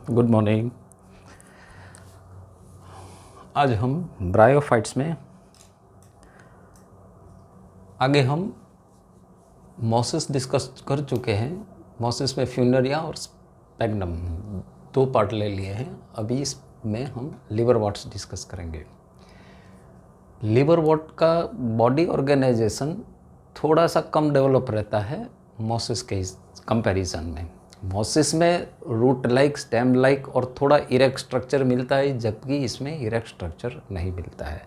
Good morning. आज हम bryophytes में आगे हम मोसिस डिस्कस कर चुके हैं। मोसिस में फ्यूनेरिया और स्पैग्नम दो पार्ट ले लिए हैं। अभी इसमें हम लिवरवॉर्ट्स डिस्कस करेंगे। लिवरवॉर्ट का बॉडी ऑर्गेनाइजेशन थोड़ा सा कम डेवलप रहता है मोसिस के कंपैरिजन में। मोसिस में रूट लाइक, स्टेम लाइक और थोड़ा इरेक्ट स्ट्रक्चर मिलता है, जबकि इसमें इरेक्ट स्ट्रक्चर नहीं मिलता है।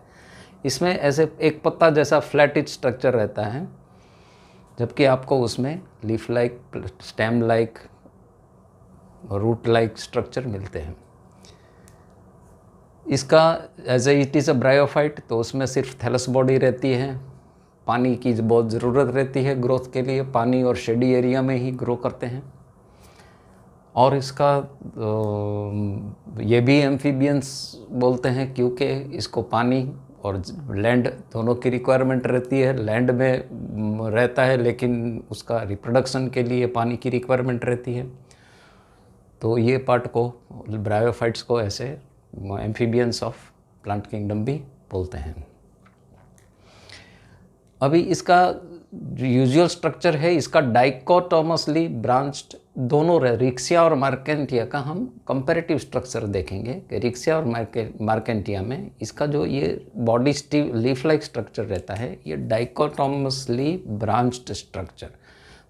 इसमें ऐसे एक पत्ता जैसा फ्लैटिड स्ट्रक्चर रहता है, जबकि आपको उसमें leaf like, stem like, root like structure मिलते हैं। इसका as a it is a bryophyte, तो उसमें सिर्फ थैलस बॉडी रहती है। पानी की बहुत ज़रूरत रहती है ग्रोथ के लिए, पानी और शेडी एरिया में ही ग्रो करते हैं। और इसका ये भी एम्फीबियंस बोलते हैं, क्योंकि इसको पानी और लैंड दोनों की रिक्वायरमेंट रहती है। लैंड में रहता है, लेकिन उसका रिप्रोडक्शन के लिए पानी की रिक्वायरमेंट रहती है। तो ये पार्ट को, ब्रायोफाइट्स को, ऐसे एम्फीबियंस ऑफ प्लांट किंगडम भी बोलते हैं। अभी इसका यूजुअल स्ट्रक्चर है, इसका डाइकोटोमसली ब्रांच्ड दोनों रिक्सिया और मार्केंटिया का हम कंपैरेटिव स्ट्रक्चर देखेंगे कि रिक्सिया और मार्केंटिया में इसका जो ये बॉडी लीफ लाइक स्ट्रक्चर रहता है, ये डाइकोटोमसली ब्रांच्ड स्ट्रक्चर,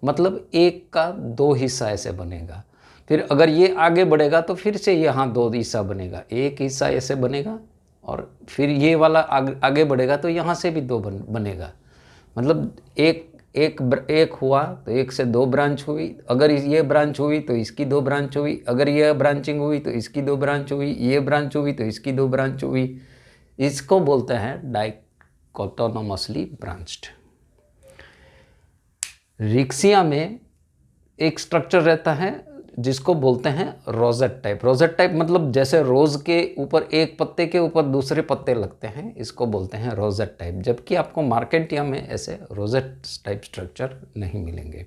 मतलब एक का दो हिस्सा ऐसे बनेगा। फिर अगर ये आगे बढ़ेगा तो फिर से यहाँ दो हिस्सा बनेगा, एक हिस्सा ऐसे बनेगा, और फिर ये वाला आगे बढ़ेगा तो यहाँ से भी दो बनेगा। मतलब एक हुआ तो एक से दो ब्रांच हुई, अगर ये ब्रांच हुई तो इसकी दो ब्रांच हुई, अगर ये ब्रांचिंग हुई तो इसकी दो ब्रांच हुई, ये ब्रांच हुई तो इसकी दो ब्रांच हुई। इसको बोलते हैं डाइकोटोनोमसली ब्रांच्ड। रिक्सिया में एक स्ट्रक्चर रहता है जिसको बोलते हैं रोजेट टाइप। रोजेट टाइप मतलब जैसे रोज के ऊपर एक पत्ते के ऊपर दूसरे पत्ते लगते हैं, इसको बोलते हैं रोजेट टाइप। जबकि आपको मार्केंटिया में ऐसे रोजेट टाइप स्ट्रक्चर नहीं मिलेंगे।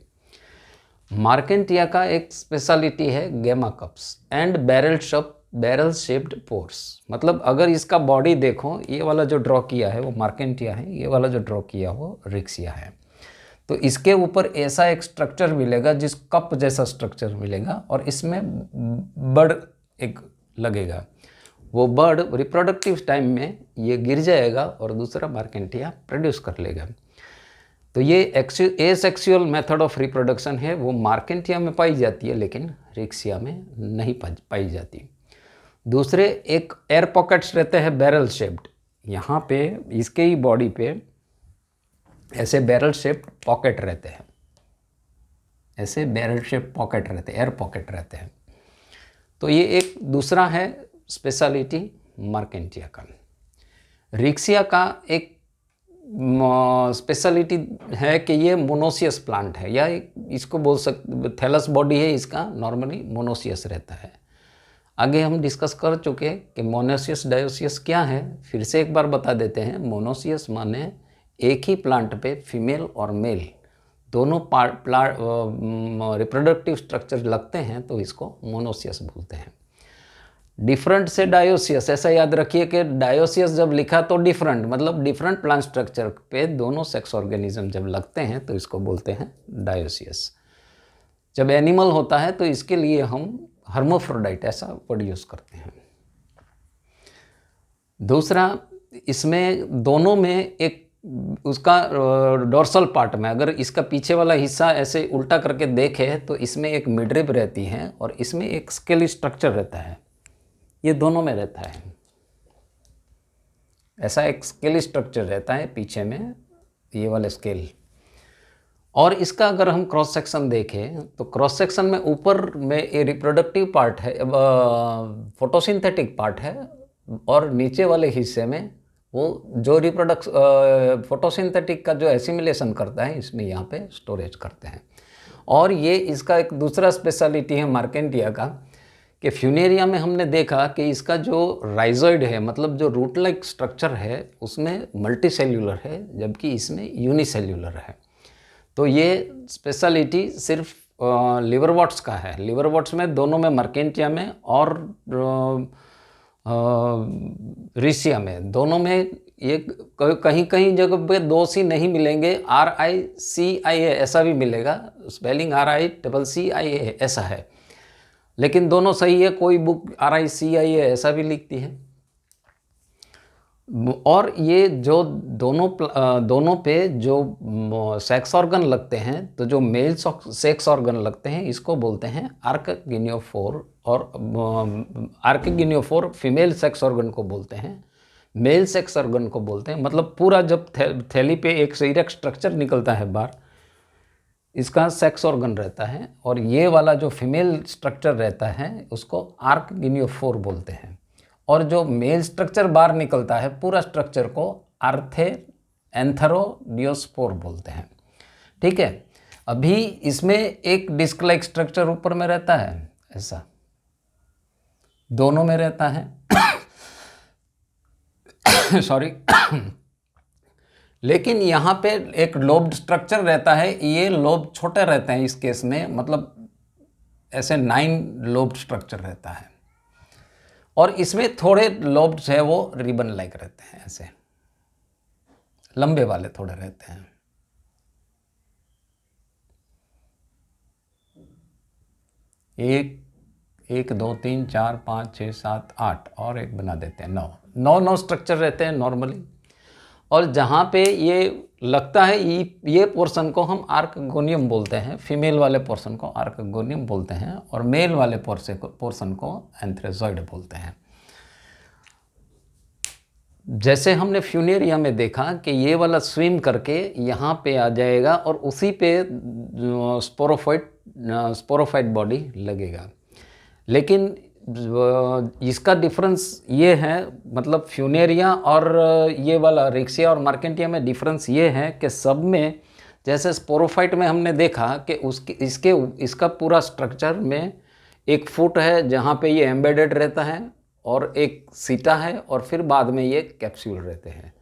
मार्केंटिया का एक स्पेशलिटी है gemma cups and barrel shaped pores. मतलब अगर इसका बॉडी देखो, ये वाला जो ड्रॉ किया है वो मार्केंटिया है, ये वाला जो ड्रॉ किया वो रिक्सिया है। तो इसके ऊपर ऐसा एक स्ट्रक्चर मिलेगा, जिस कप जैसा स्ट्रक्चर मिलेगा, और इसमें बर्ड एक लगेगा। वो बर्ड रिप्रोडक्टिव टाइम में ये गिर जाएगा और दूसरा मार्केंटिया प्रोड्यूस कर लेगा। तो ये एसेक्सुअल मेथड ऑफ रिप्रोडक्शन है, वो मार्केंटिया में पाई जाती है, लेकिन रिक्सिया में नहीं पाई जाती। दूसरे एक एयर पॉकेट्स रहते हैं बैरल शेप्ड। यहाँ पे इसके ही बॉडी पे ऐसे बैरल शेप पॉकेट रहते हैं, ऐसे बैरल शेप पॉकेट रहते हैं, एयर पॉकेट रहते हैं। तो ये एक दूसरा है स्पेशलिटी मार्केंटिया का। रिक्सिया का एक स्पेशलिटी है कि ये मोनोसियस प्लांट है, या इसको बोल सकते थैलस बॉडी है इसका, नॉर्मली मोनोसियस रहता है। आगे हम डिस्कस कर चुके कि मोनोसियस डायोसियस क्या है। फिर से एक बार बता देते हैं। मोनोसियस माने एक ही प्लांट पे फीमेल और मेल दोनों रिप्रोडक्टिव स्ट्रक्चर लगते हैं, तो इसको मोनोसियस बोलते हैं। डिफरेंट से डायोसियस, ऐसा याद रखिए कि डायोसियस जब लिखा तो डिफरेंट, मतलब डिफरेंट प्लांट स्ट्रक्चर पे दोनों सेक्स ऑर्गेनिज्म जब लगते हैं तो इसको बोलते हैं डायोसियस। जब एनिमल होता है तो इसके लिए हम हर्माफ्रोडाइट ऐसा वर्ड यूज करते हैं। दूसरा, इसमें दोनों में एक उसका डोर्सल पार्ट में, अगर इसका पीछे वाला हिस्सा ऐसे उल्टा करके देखे तो इसमें एक मिडरिब रहती है और इसमें एक स्केली स्ट्रक्चर रहता है। ये दोनों में रहता है, ऐसा एक स्केली स्ट्रक्चर रहता है पीछे में, ये वाले स्केल। और इसका अगर हम क्रॉस सेक्शन देखें तो क्रॉस सेक्शन में ऊपर में ये रिप्रोडक्टिव पार्ट है, फोटोसिंथेटिक पार्ट है, और नीचे वाले हिस्से में वो जो फोटोसिंथेटिक का जो एसिमिलेशन करता है, इसमें यहाँ पे स्टोरेज करते हैं। और ये इसका एक दूसरा स्पेशलिटी है मार्केंटिया का कि फ्यूनेरिया में हमने देखा कि इसका जो राइजोइड है, मतलब जो रूट लाइक स्ट्रक्चर है, उसमें मल्टीसेल्यूलर है, जबकि इसमें यूनिसेल्यूलर है। तो ये स्पेशलिटी सिर्फ लिवरवॉर्ट्स का है। लिवरवॉर्ट्स में दोनों में मर्केंटिया में और रिसिया में दोनों में ये कहीं कहीं जगह पे 2 सी नहीं मिलेंगे, RICIA ऐसा भी मिलेगा, स्पेलिंग RICCIA ऐसा है, लेकिन दोनों सही है। कोई बुक RICIA ऐसा भी लिखती है। और ये जो दोनों पे जो सेक्स ऑर्गन लगते हैं, तो जो मेल सेक्स ऑर्गन लगते हैं इसको बोलते हैं आर्कगिनियोफोर, और आर्कगिनियोफोर फीमेल सेक्स ऑर्गन को बोलते हैं, मेल सेक्स ऑर्गन को बोलते हैं। मतलब पूरा जब थैली पे एक इरेक्ट स्ट्रक्चर निकलता है बाहर, इसका सेक्स ऑर्गन रहता है, और ये वाला जो फीमेल स्ट्रक्चर रहता है उसको आर्कगिनियोफोर बोलते हैं। और जो मेल स्ट्रक्चर बाहर निकलता है पूरा स्ट्रक्चर को एंथेरोडियोस्पोर बोलते हैं। ठीक है, अभी इसमें एक डिस्क लाइक स्ट्रक्चर ऊपर में रहता है, ऐसा दोनों में रहता है सॉरी लेकिन यहाँ पे एक लोब्ड स्ट्रक्चर रहता है। ये लोब छोटे रहते हैं इस केस में, मतलब ऐसे 9 लोब्ड स्ट्रक्चर रहता है, और इसमें थोड़े लोब्स है वो रिबन लाइक रहते हैं, ऐसे लंबे वाले थोड़े रहते हैं। एक 2 3 4 5 6 7 8 और एक बना देते हैं, 9 स्ट्रक्चर रहते हैं नॉर्मली। और जहाँ पे ये लगता है ये पोर्शन को हम आर्कगोनियम बोलते हैं, फीमेल वाले पोर्शन को आर्कगोनियम बोलते हैं, और मेल वाले पोर्शन को एंथ्रेजॉइड बोलते हैं। जैसे हमने फ्यूनेरिया में देखा कि ये वाला स्विम करके यहाँ पे आ जाएगा और उसी पे स्पोरोफाइट बॉडी लगेगा। लेकिन इसका डिफरेंस ये है, मतलब फ्यूनेरिया और ये वाला रिक्सिया और मार्केंटिया में डिफरेंस ये है कि सब में जैसे स्पोरोफाइट में हमने देखा कि इसका पूरा स्ट्रक्चर में एक फुट है जहाँ पे ये एम्बेडेड रहता है, और एक सीटा है, और फिर बाद में ये कैप्सूल रहते हैं।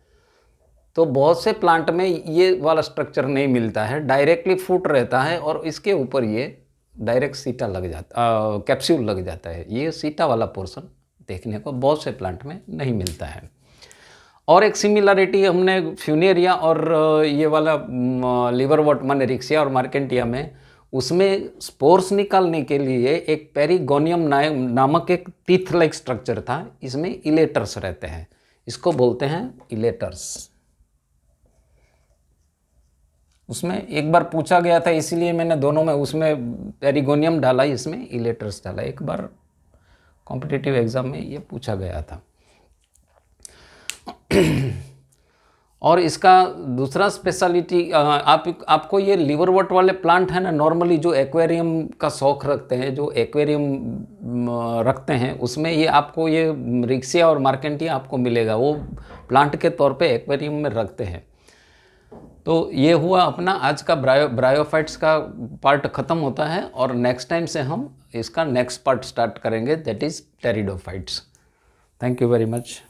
तो बहुत से प्लांट में ये वाला स्ट्रक्चर नहीं मिलता है, डायरेक्टली फुट रहता है और इसके ऊपर ये डायरेक्ट सीटा लग जाता, कैप्सूल लग जाता है। ये सीटा वाला पोर्शन देखने को बहुत से प्लांट में नहीं मिलता है। और एक सिमिलरिटी हमने फ्यूनेरिया और ये वाला लिवरवॉर्ट माने रिक्सिया और मार्केंटिया में, उसमें स्पोर्स निकालने के लिए एक पेरिगोनियम नामक एक टीथ लाइक स्ट्रक्चर था। इसमें इलेटर्स रहते हैं, इसको बोलते हैं इलेटर्स। उसमें एक बार पूछा गया था, इसीलिए मैंने दोनों में उसमें पेरिगोनियम डाला, इसमें इलेटर्स डाला। एक बार कॉम्पिटिटिव एग्जाम में ये पूछा गया था। और इसका दूसरा स्पेशलिटी, आपको ये लिवरवॉर्ट वाले प्लांट है ना, नॉर्मली जो एक्वेरियम का शौक रखते हैं, जो एक्वेरियम रखते हैं, उसमें ये आपको ये रिक्सिया और मार्केंटिया आपको मिलेगा, वो प्लांट के तौर पे एक्वेरियम में रखते हैं। तो ये हुआ अपना आज का ब्रायोफाइट्स का पार्ट ख़त्म होता है, और नेक्स्ट टाइम से हम इसका नेक्स्ट पार्ट स्टार्ट करेंगे, that is pteridophytes. Thank you very much.